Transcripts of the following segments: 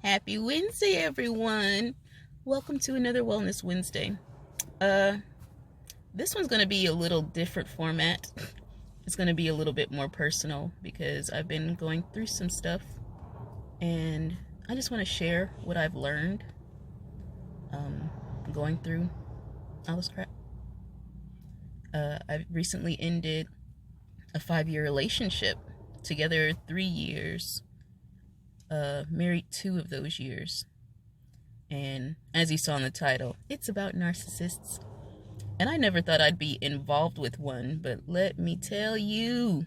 Happy Wednesday, everyone. Welcome to another Wellness Wednesday. This one's going to be a little different format. It's going to be a little bit more personal because I've been going through some stuff and I just want to share what I've learned going through all this crap. I recently ended a 5-year relationship, together 3 years, married 2 of those years. And as you saw in the title, it's about narcissists. And I never thought I'd be involved with one, but let me tell you,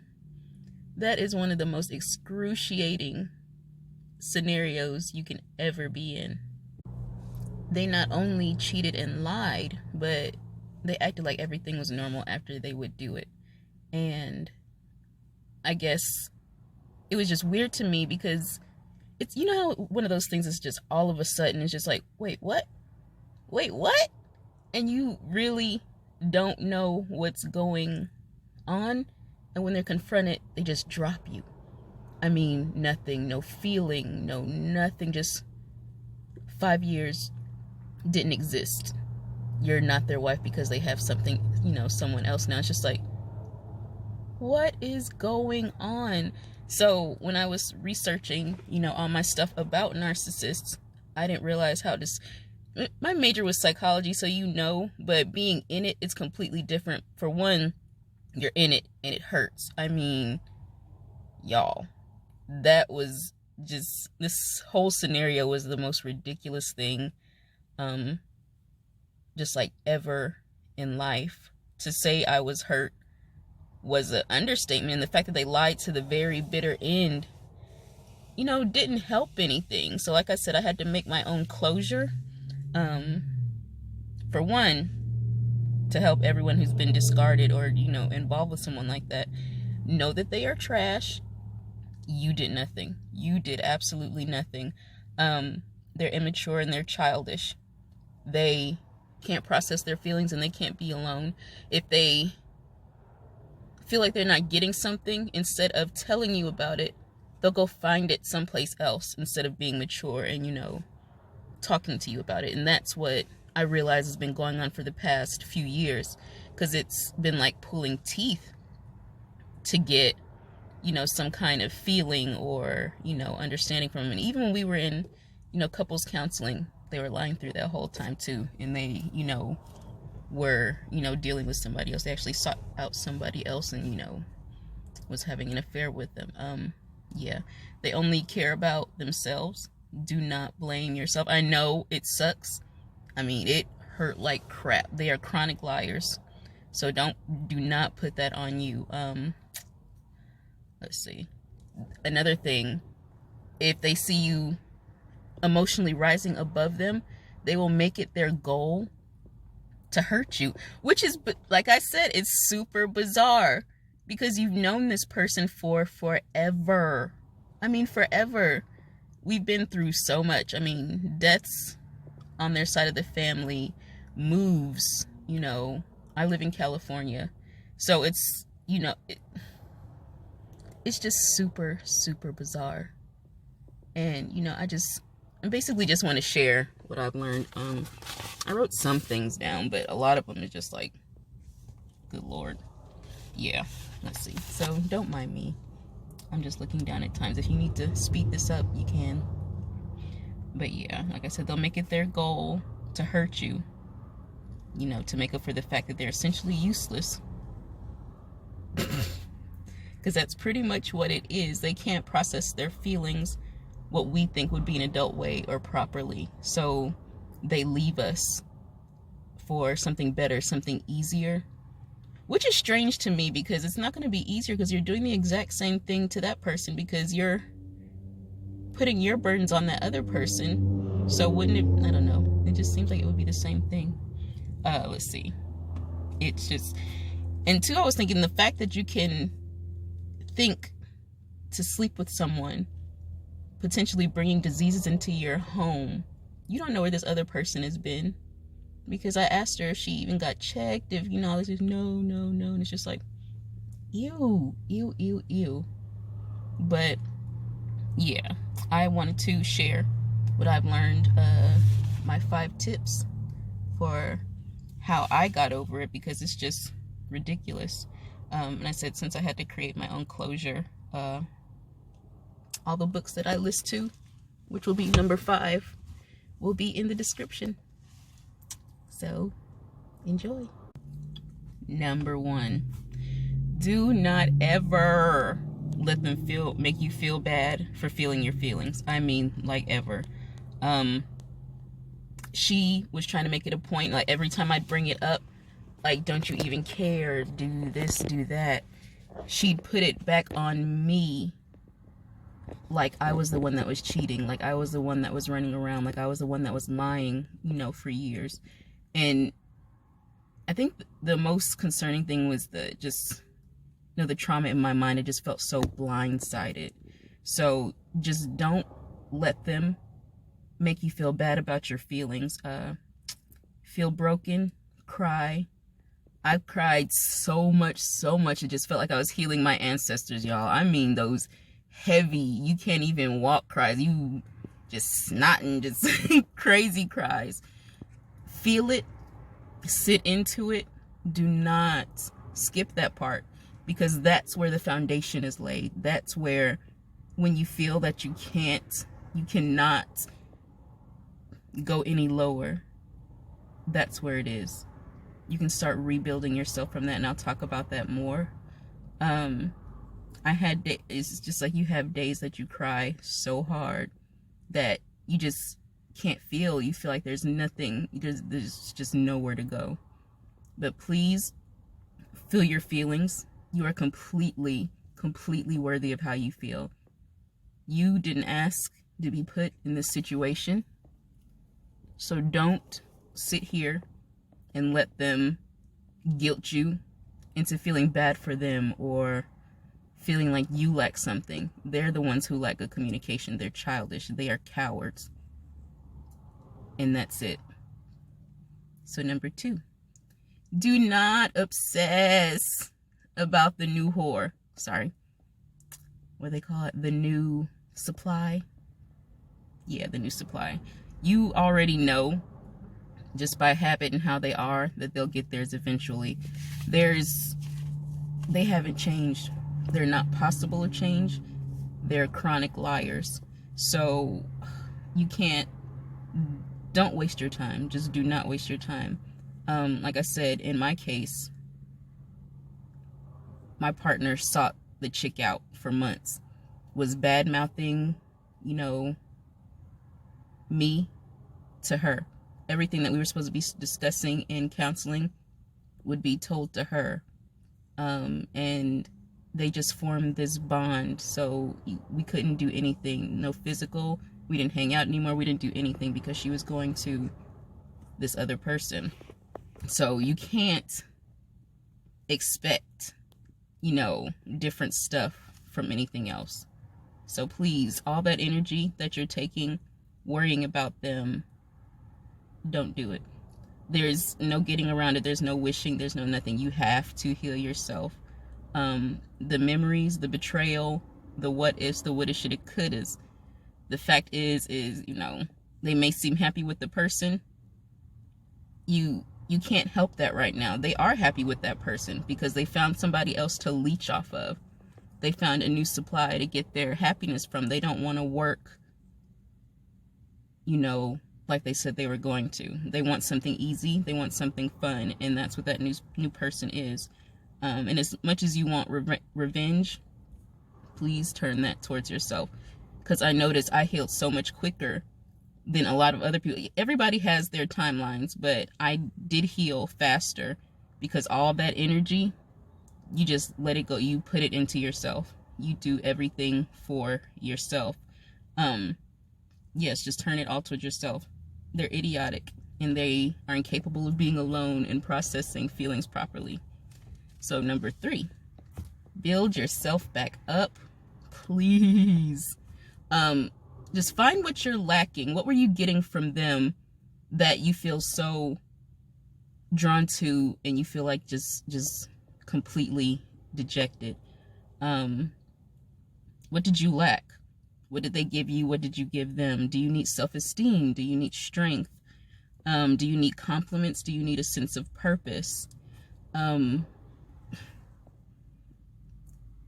that is one of the most excruciating scenarios you can ever be in. They not only cheated and lied, but they acted like everything was normal after they would do it. And I guess it was just weird to me because it's, you know how one of those things is just all of a sudden it's just like, wait, what? And you really don't know what's going on. And when they're confronted, they just drop you. I mean, nothing, no feeling, no nothing, just 5 years didn't exist. You're not their wife because they have something, someone else now. It's just like, what is going on? So when I was researching, all my stuff about narcissists, I didn't realize how this, my major was psychology, so but being in it, it's completely different. For one, you're in it and it hurts. I mean, y'all, that was just, this whole scenario was the most ridiculous thing, just like ever in life. To say I was hurt was an understatement. And the fact that they lied to the very bitter end, didn't help anything. So like I said, I had to make my own closure. For one, to help everyone who's been discarded or, involved with someone like that, know that they are trash. You did nothing. You did absolutely nothing. They're immature and they're childish. They can't process their feelings and they can't be alone. If they feel like they're not getting something, instead of telling you about it, they'll go find it someplace else instead of being mature and, talking to you about it. And that's what I realize has been going on for the past few years, because it's been like pulling teeth to get, some kind of feeling or, understanding from them. And even when we were in, couples counseling, they were lying through that whole time too. And they, were, dealing with somebody else. They actually sought out somebody else and, was having an affair with them. Yeah, they only care about themselves. Do not blame yourself. I know it sucks. I mean, it hurt like crap. They are chronic liars. So do not put that on you. Let's see. Another thing, if they see you emotionally rising above them, they will make it their goal to hurt you, which is, like I said, it's super bizarre because you've known this person for forever. I mean, forever. We've been through so much. I mean, deaths on their side of the family, moves, I live in California. So it's, it's just super, super bizarre. And, I basically just want to share what I've learned. I wrote some things down, but a lot of them is just like, good Lord. Yeah, let's see. So don't mind me. I'm just looking down at times. If you need to speed this up, you can. But yeah, like I said, they'll make it their goal to hurt you, to make up for the fact that they're essentially useless. Because that's pretty much what it is. They can't process their feelings what we think would be an adult way or properly. So they leave us for something better, something easier, which is strange to me because it's not going to be easier because you're doing the exact same thing to that person because you're putting your burdens on that other person. So wouldn't it, I don't know. It just seems like it would be the same thing. Let's see. It's just, and two, I was thinking the fact that you can think to sleep with someone, potentially bringing diseases into your home. You don't know where this other person has been. Because I asked her if she even got checked, if, all this is no. And it's just like, ew. But yeah, I wanted to share what I've learned, my 5 tips for how I got over it, because it's just ridiculous. And I said, since I had to create my own closure, all the books that I list to, which will be number 5, will be in the description. So enjoy. Number 1, do not ever let them make you feel bad for feeling your feelings. I mean, like, ever. She was trying to make it a point, like, every time I'd bring it up, like, don't you even care, do this, do that, she'd put it back on me, like I was the one that was cheating, like I was the one that was running around, like I was the one that was lying, for years. And I think the most concerning thing was the trauma in my mind. It just felt so blindsided. So just don't let them make you feel bad about your feelings. Feel broken, cry. I've cried so much. It just felt like I was healing my ancestors, y'all. I mean, those heavy, you can't even walk cries. You just snotting, just crazy cries. Feel it, sit into it. Do not skip that part, because that's where the foundation is laid. That's where, when you feel that you cannot go any lower, that's where it is. You can start rebuilding yourself from that, and I'll talk about that more. It's just like, you have days that you cry so hard that you just can't feel. You feel like there's nothing, there's just nowhere to go. But please feel your feelings. You are completely worthy of how you feel. You didn't ask to be put in this situation. So don't sit here and let them guilt you into feeling bad for them or feeling like you lack something. They're the ones who lack a communication. They're childish. They are cowards. And that's it. So number 2, do not obsess about the new whore. Sorry. What do they call it? The new supply? Yeah, the new supply. You already know, just by habit and how they are, that they'll get theirs eventually. They haven't changed. They're not possible to change. They're chronic liars. So don't waste your time. Just do not waste your time. Like I said, in my case, my partner sought the chick out for months, was bad-mouthing, me to her. Everything that we were supposed to be discussing in counseling would be told to her. And they just formed this bond, so we couldn't do anything. No physical. We didn't hang out anymore. We didn't do anything because she was going to this other person. So you can't expect, different stuff from anything else. So please, all that energy that you're taking, worrying about them, don't do it. There's no getting around it. There's no wishing. There's no nothing. You have to heal yourself. The memories, the betrayal, the what ifs, the woulda, shoulda, couldas. The fact is, they may seem happy with the person. You can't help that right now. They are happy with that person because they found somebody else to leech off of. They found a new supply to get their happiness from. They don't want to work, like they said they were going to. They want something easy. They want something fun. And that's what that new person is. And as much as you want revenge, please turn that towards yourself. Because I noticed I healed so much quicker than a lot of other people. Everybody has their timelines, but I did heal faster because all that energy, you just let it go. You put it into yourself. You do everything for yourself. Yes, just turn it all towards yourself. They're idiotic and they are incapable of being alone and processing feelings properly. So number 3, build yourself back up, please. Just find what you're lacking. What were you getting from them that you feel so drawn to and you feel like just completely dejected? What did you lack? What did they give you? What did you give them? Do you need self-esteem? Do you need strength? Do you need compliments? Do you need a sense of purpose?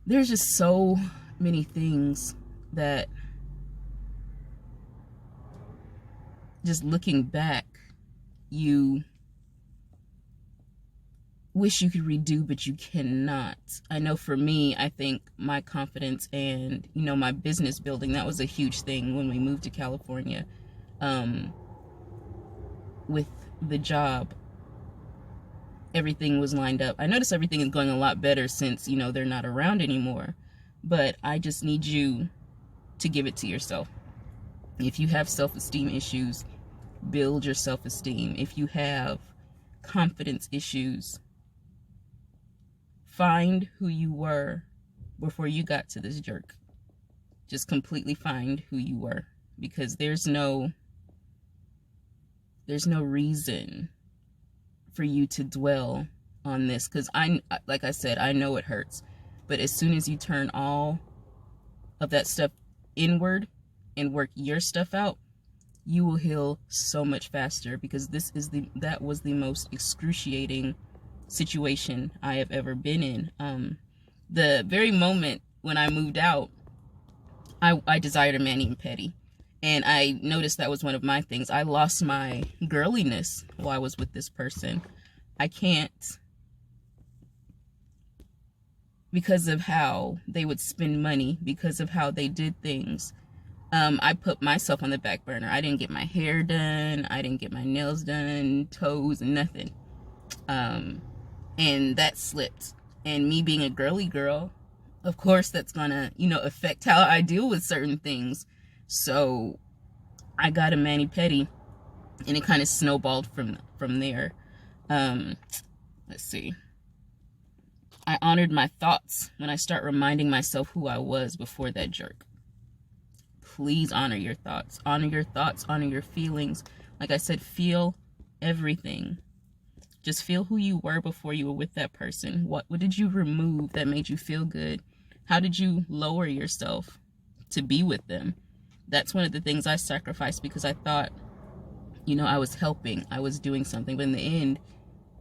There's just so many things that, just looking back, you wish you could redo, but you cannot. I know for me, I think my confidence and, my business building, that was a huge thing when we moved to California. With the job, everything was lined up. I notice everything is going a lot better since, they're not around anymore. But I just need you to give it to yourself. If you have self-esteem issues, build your self-esteem. If you have confidence issues, find who you were before you got to this jerk. Just completely find who you were, because there's no reason for you to dwell on this, because like I said, I know it hurts, but as soon as you turn all of that stuff inward and work your stuff out, you will heal so much faster, because that was the most excruciating situation I have ever been in. The very moment when I moved out, I desired a mani-pedi. And I noticed that was one of my things. I lost my girliness while I was with this person. I can't, because of how they would spend money, because of how they did things. I put myself on the back burner. I didn't get my hair done. I didn't get my nails done, toes, nothing. And that slipped. And me being a girly girl, of course, that's gonna, affect how I deal with certain things. So I got a mani-pedi, and it kind of snowballed from there. Let's see. I honored my thoughts when I start reminding myself who I was before that jerk. Please honor your thoughts. Honor your thoughts. Honor your feelings. Like I said, feel everything. Just feel who you were before you were with that person. What did you remove that made you feel good? How did you lower yourself to be with them? That's one of the things I sacrificed, because I thought, I was helping, I was doing something. But in the end,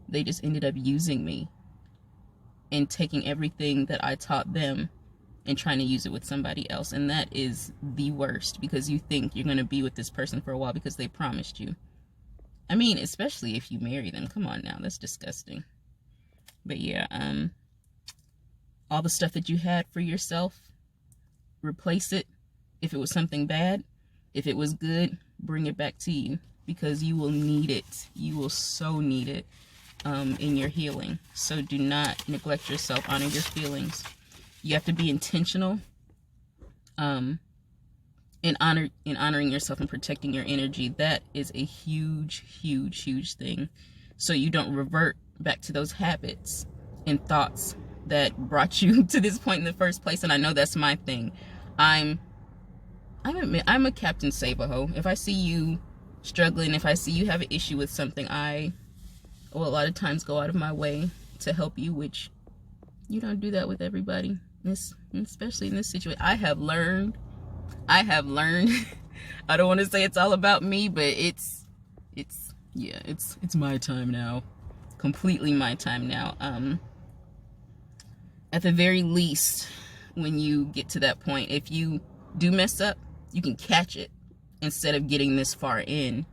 they just ended up using me and taking everything that I taught them and trying to use it with somebody else. And that is the worst, because you think you're going to be with this person for a while because they promised you. I mean, especially if you marry them. Come on now, that's disgusting. But yeah, all the stuff that you had for yourself, replace it. If it was something bad, if it was good, bring it back to you, because you will need it. You will so need it in your healing. So do not neglect yourself. Honor your feelings. You have to be intentional in honoring yourself and protecting your energy. That is a huge, huge, huge thing. So you don't revert back to those habits and thoughts that brought you to this point in the first place. And I know that's my thing. I'm a Captain Save-A-Ho. If I see you struggling, if I see you have an issue with something, I will a lot of times go out of my way to help you, which you don't do that with everybody. Especially in this situation. I have learned. I don't want to say it's all about me, but it's my time now. Completely my time now. At the very least, when you get to that point, if you do mess up, you can catch it instead of getting this far in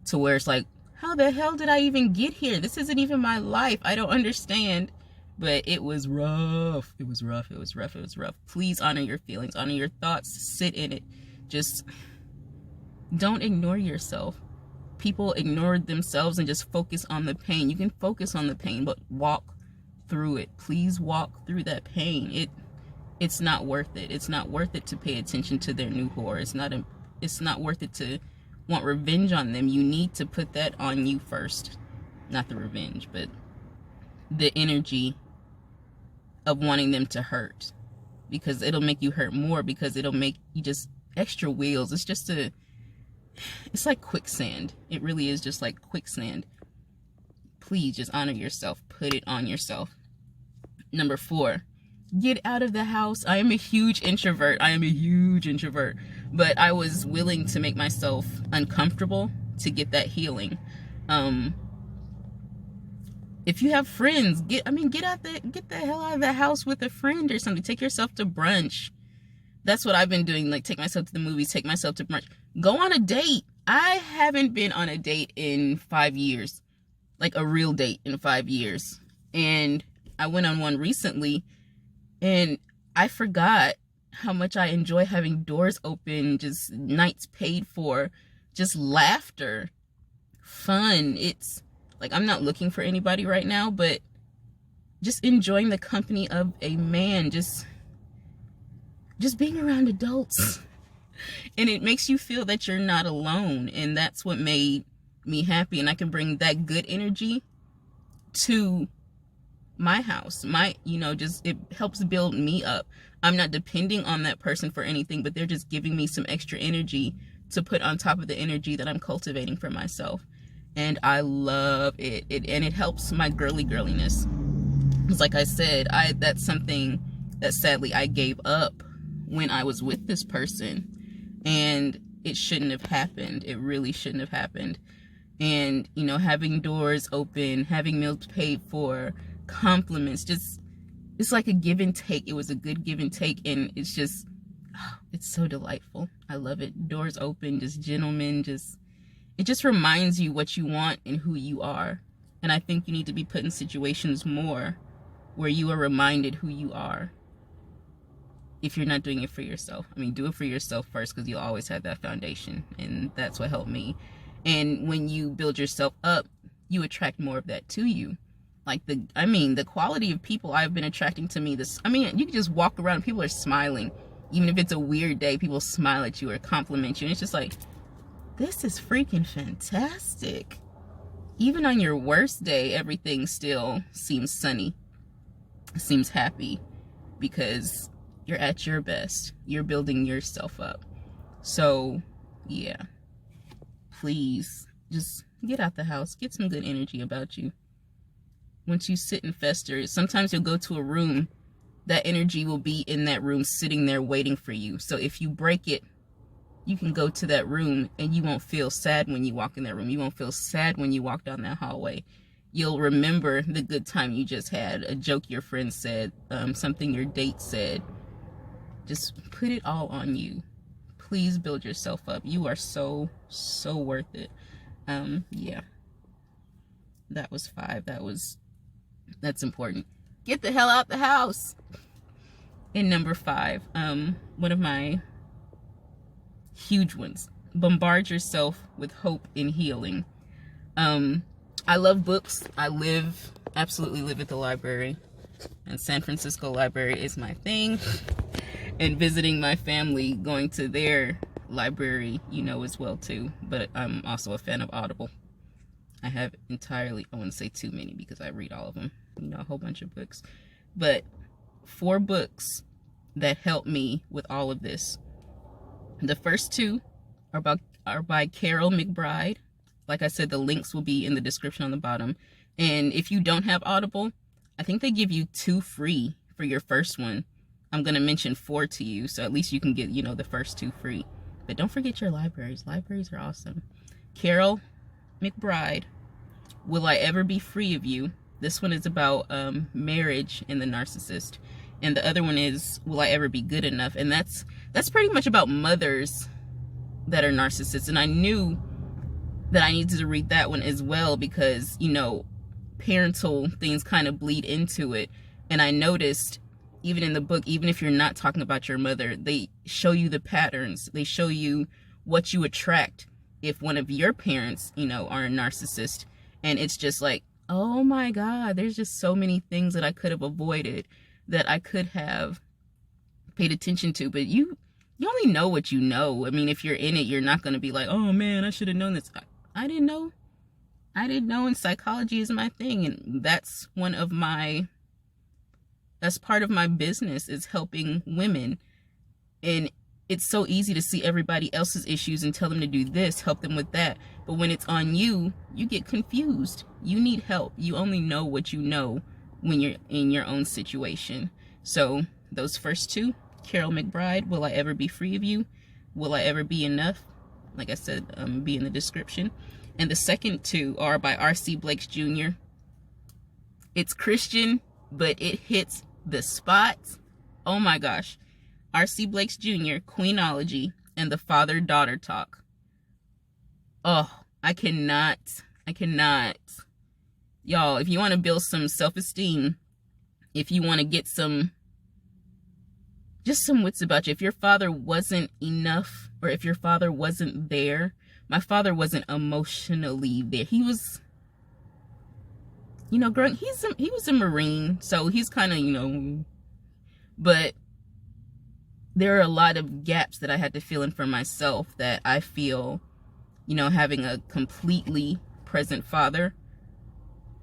to where it's like, how the hell did I even get here? This isn't even my life. I don't understand. But it was rough. It was rough. Please honor your feelings. Honor your thoughts. Sit in it. Just don't ignore yourself. People ignore themselves and just focus on the pain. You can focus on the pain, but walk through it. Please walk through that pain. It's not worth it. It's not worth it to pay attention to their new whore. It's not worth it to want revenge on them. You need to put that on you first. Not the revenge, but the energy of wanting them to hurt, because it'll make you hurt more, because it'll make you just extra wheels. It's like quicksand. It really is just like quicksand. Please just honor yourself. Put it on yourself. Number 4, get out of the house. I am a huge introvert. But I was willing to make myself uncomfortable to get that healing. If you have friends, get the hell out of the house with a friend or something. Take yourself to brunch. That's what I've been doing. Like, take myself to the movies, take myself to brunch. Go on a date. I haven't been on a date in 5 years. Like, a real date in 5 years. And I went on one recently, and I forgot how much I enjoy having doors open, just nights paid for, just laughter, fun. It's like, I'm not looking for anybody right now, but just enjoying the company of a man, just being around adults. And it makes you feel that you're not alone. And that's what made me happy. And I can bring that good energy to my house. It helps build me up. I'm not depending on that person for anything, but they're just giving me some extra energy to put on top of the energy that I'm cultivating for myself. And I love it. And it helps my girliness. Because like I said, that's something that sadly I gave up when I was with this person. And it shouldn't have happened. It really shouldn't have happened. And, having doors open, having meals paid for, compliments, it's like a give and take. It was a good give and take. And it's just, it's so delightful. I love it. Doors open, just gentlemen, it just reminds you what you want and who you are. And I think you need to be put in situations more where you are reminded who you are. If you're not doing it for yourself. Do it for yourself first, because you'll always have that foundation. And that's what helped me. And when you build yourself up, you attract more of that to you. Like the quality of people I've been attracting to me. You can just walk around and people are smiling. Even if it's a weird day, people smile at you or compliment you. And it's just like, this is freaking fantastic. Even on your worst day, everything still seems sunny. Seems happy. Because you're at your best. You're building yourself up. So, yeah. Please, just get out the house. Get some good energy about you. Once you sit and fester, sometimes you'll go to a room. That energy will be in that room sitting there waiting for you. So if you break it, you can go to that room and you won't feel sad when you walk in that room. You won't feel sad when you walk down that hallway. You'll remember the good time you just had, a joke your friend said, something your date said. Just put it all on you. Please build yourself up. You are so worth it. Yeah. That was 5. That's important. Get the hell out the house. And number 5, one of my huge ones. Bombard yourself with hope and healing. I love books. I absolutely live at the library. And San Francisco Library is my thing. And visiting my family, going to their library, as well too. But I'm also a fan of Audible. I have I wouldn't say too many because I read all of them, a whole bunch of books. But 4 books that help me with all of this. The first 2 are by Carol McBride. Like I said, the links will be in the description on the bottom. And if you don't have Audible, I think they give you 2 free for your first one. I'm going to mention 4 to you, so at least you can get, the first 2 free. But don't forget your libraries. Libraries are awesome. Carol McBride, Will I Ever Be Free of You? This one is about marriage and the narcissist. And the other one is Will I Ever Be Good Enough? And that's pretty much about mothers that are narcissists. And I knew that I needed to read that one as well because, parental things kind of bleed into it. And I noticed, even in the book, even if you're not talking about your mother, they show you the patterns. They show you what you attract if one of your parents, are a narcissist. And it's just like, oh my God, there's just so many things that I could have avoided, that I could have paid attention to. But you only know what you know. If you're in it, you're not going to be like, oh man, I should have known this. I didn't know. And psychology is my thing. And that's part of my business, is helping women. And it's so easy to see everybody else's issues and tell them to do this, help them with that. But when it's on you, you get confused. You need help. You only know what you know when you're in your own situation. So those first 2, Carol McBride, Will I Ever Be Free of You? Will I Ever Be Enough? Like I said, be in the description. And the second two are by R.C. Blakes Jr. It's Christian, but it hits the spots. Oh my gosh. R.C. Blakes Jr., Queenology, and the Father-Daughter Talk. Oh, I cannot. Y'all, if you want to build some self-esteem, if you want to get just some wits about you, if your father wasn't enough, or if your father wasn't there, my father wasn't emotionally there. He was, growing, he was a Marine, so he's kind of, but there are a lot of gaps that I had to fill in for myself that I feel, having a completely present father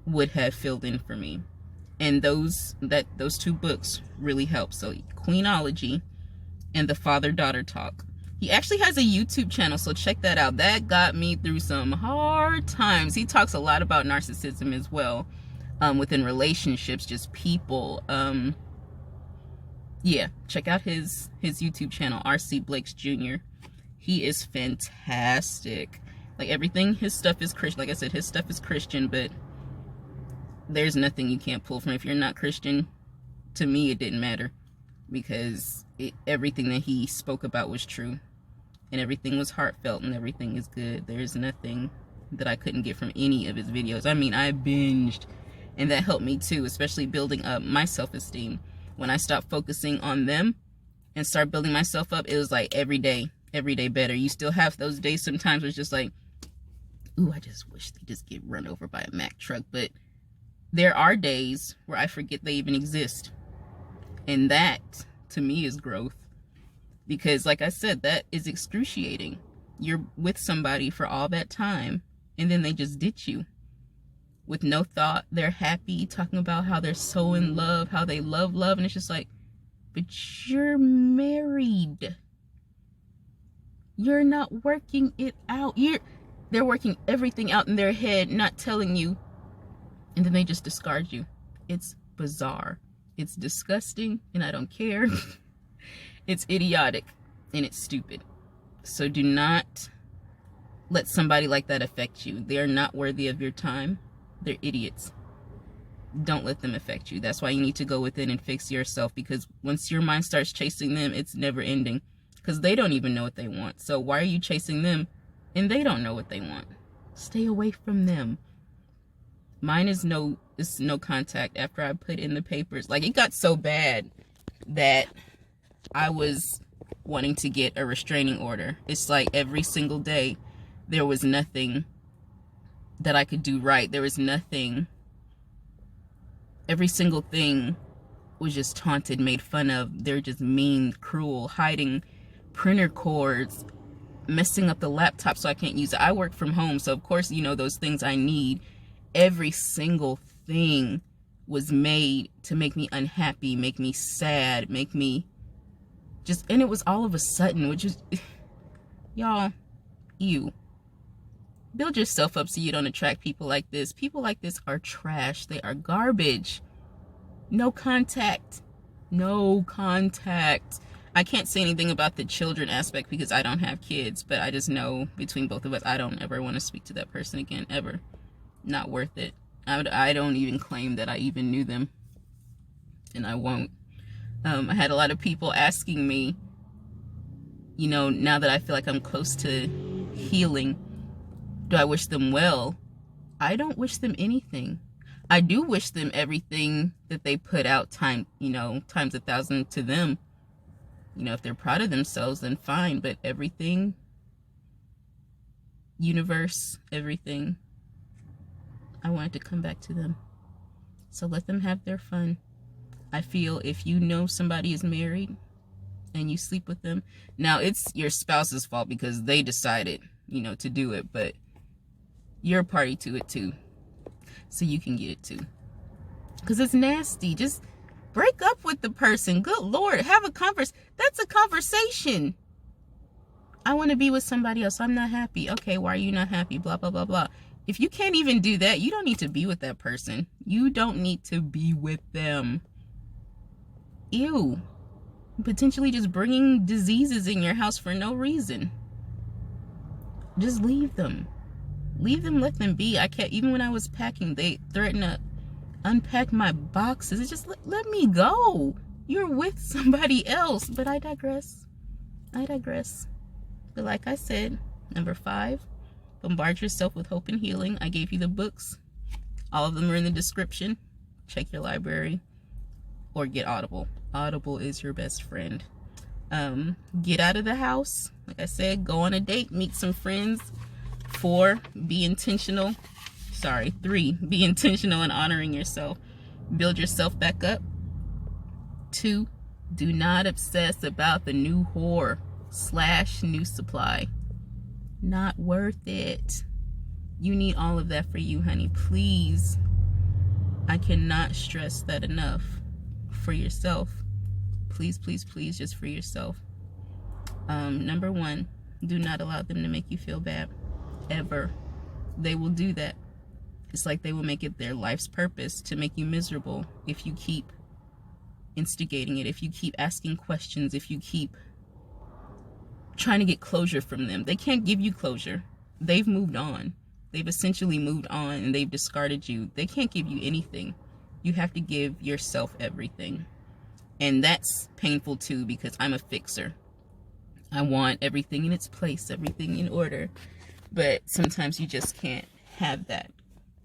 would have filled in for me. And those two books really help. So Queenology and the Father-Daughter Talk. He actually has a YouTube channel, so check that out. That got me through some hard times. He talks a lot about narcissism as well, within relationships, just people. Yeah, check out his YouTube channel, R.C. Blakes Jr. He is fantastic. Like, everything, his stuff is Christian. Like I said, his stuff is Christian, but there's nothing you can't pull from. If you're not Christian, to me, it didn't matter, because everything that he spoke about was true, and everything was heartfelt, and everything is good. There's nothing that I couldn't get from any of his videos. I mean, I binged, and that helped me too, especially building up my self-esteem. When I stopped focusing on them and start building myself up, it was like every day better. You still have those days sometimes where it's just like, ooh, I just wish they just get run over by a Mack truck. But there are days where I forget they even exist. And that, to me, is growth. Because, like I said, that is excruciating. You're with somebody for all that time, and then they just ditch you. With no thought, they're happy, talking about how they're so in love, how they love, and it's just like, but you're married. You're not working it out. They're working everything out in their head, not telling you, and then they just discard you. It's bizarre. It's disgusting, and I don't care. It's idiotic, and it's stupid. So do not let somebody like that affect you. They are not worthy of your time. They're idiots. Don't let them affect you. That's why you need to go within and fix yourself, because once your mind starts chasing them, it's never ending, because they don't even know what they want. So why are you chasing them and they don't know what they want? Stay away from them. Mine is no contact after I put in the papers. Like, it got so bad that I was wanting to get a restraining order. It's like every single day there was nothing that I could do right. There was nothing. Every single thing was just taunted, made fun of. They're just mean, cruel, hiding printer cords, messing up the laptop so I can't use it. I work from home, so of course, those things I need. Every single thing was made to make me unhappy, make me sad, make me just, and it was all of a sudden, which is, y'all, ew. Build yourself up so you don't attract people like this. People like this are trash. They are garbage. No contact. No contact. I can't say anything about the children aspect because I don't have kids, but I just know between both of us, I don't ever want to speak to that person again, ever. Not worth it. I don't even claim that I even knew them, and I won't. I had a lot of people asking me, now that I feel like I'm close to healing, do I wish them well? I don't wish them anything. I do wish them everything that they put out times 1,000 to them. If they're proud of themselves, then fine. But everything, universe, everything, I want it to come back to them. So let them have their fun. I feel if somebody is married and you sleep with them, now it's your spouse's fault because they decided, to do it, but you're a party to it too, so you can get it too, because it's nasty. Just break up with the person. Good Lord, have a that's a conversation. I want to be with somebody else. I'm not happy. Okay, why are you not happy? Blah blah blah blah. If you can't even do that, you don't need to be with that person. You don't need to be with them. Ew. potentially just bringing diseases in your house for no reason. Just leave them. Leave them, let them be. I can't, even when I was packing, they threatened to unpack my boxes. It's just, let me go. You're with somebody else. But I digress. But like I said, number 5, bombard yourself with hope and healing. I gave you the books. All of them are in the description. Check your library or get Audible. Audible is your best friend. Get out of the house. Like I said, go on a date, meet some friends. 4, be intentional. 3, be intentional in honoring yourself. Build yourself back up. 2, do not obsess about the new whore / new supply. Not worth it. You need all of that for you, honey. Please. I cannot stress that enough. For yourself. Please, please, please, just for yourself. Number 1, do not allow them to make you feel bad. Ever. They will do that. It's like they will make it their life's purpose to make you miserable if you keep instigating it, if you keep asking questions, if you keep trying to get closure from them. They can't give you closure. They've moved on. They've essentially moved on and they've discarded you. They can't give you anything. You have to give yourself everything. And that's painful too, because I'm a fixer. I want everything in its place, everything in order. But sometimes you just can't have that.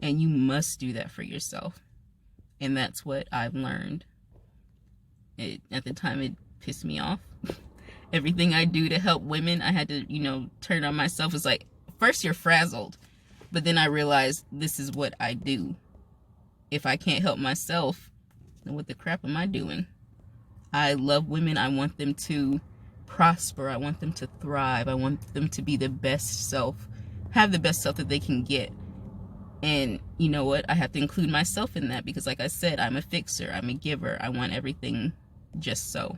And you must do that for yourself. And that's what I've learned. At the time, it pissed me off. Everything I do to help women, I had to, turn on myself. It's like, first you're frazzled. But then I realized this is what I do. If I can't help myself, then what the crap am I doing? I love women. I want them to prosper. I want them to thrive. I want them to be the best self, have the best self that they can get. And you know what? I have to include myself in that because like I said, I'm a fixer. I'm a giver. I want everything just so.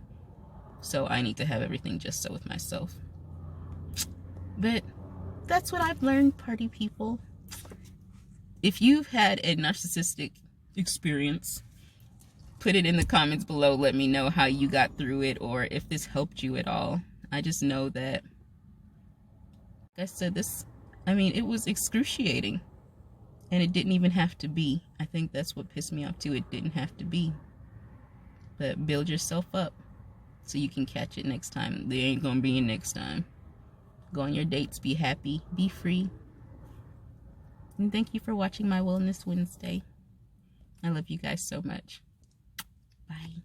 So I need to have everything just so with myself. But that's what I've learned, party people. If you've had a narcissistic experience, put it in the comments below. Let me know how you got through it or if this helped you at all. I just know that, like I said, it was excruciating. And it didn't even have to be. I think that's what pissed me off too. It didn't have to be. But build yourself up so you can catch it next time. There ain't gonna be a next time. Go on your dates, be happy, be free. And thank you for watching my Wellness Wednesday. I love you guys so much. Bye.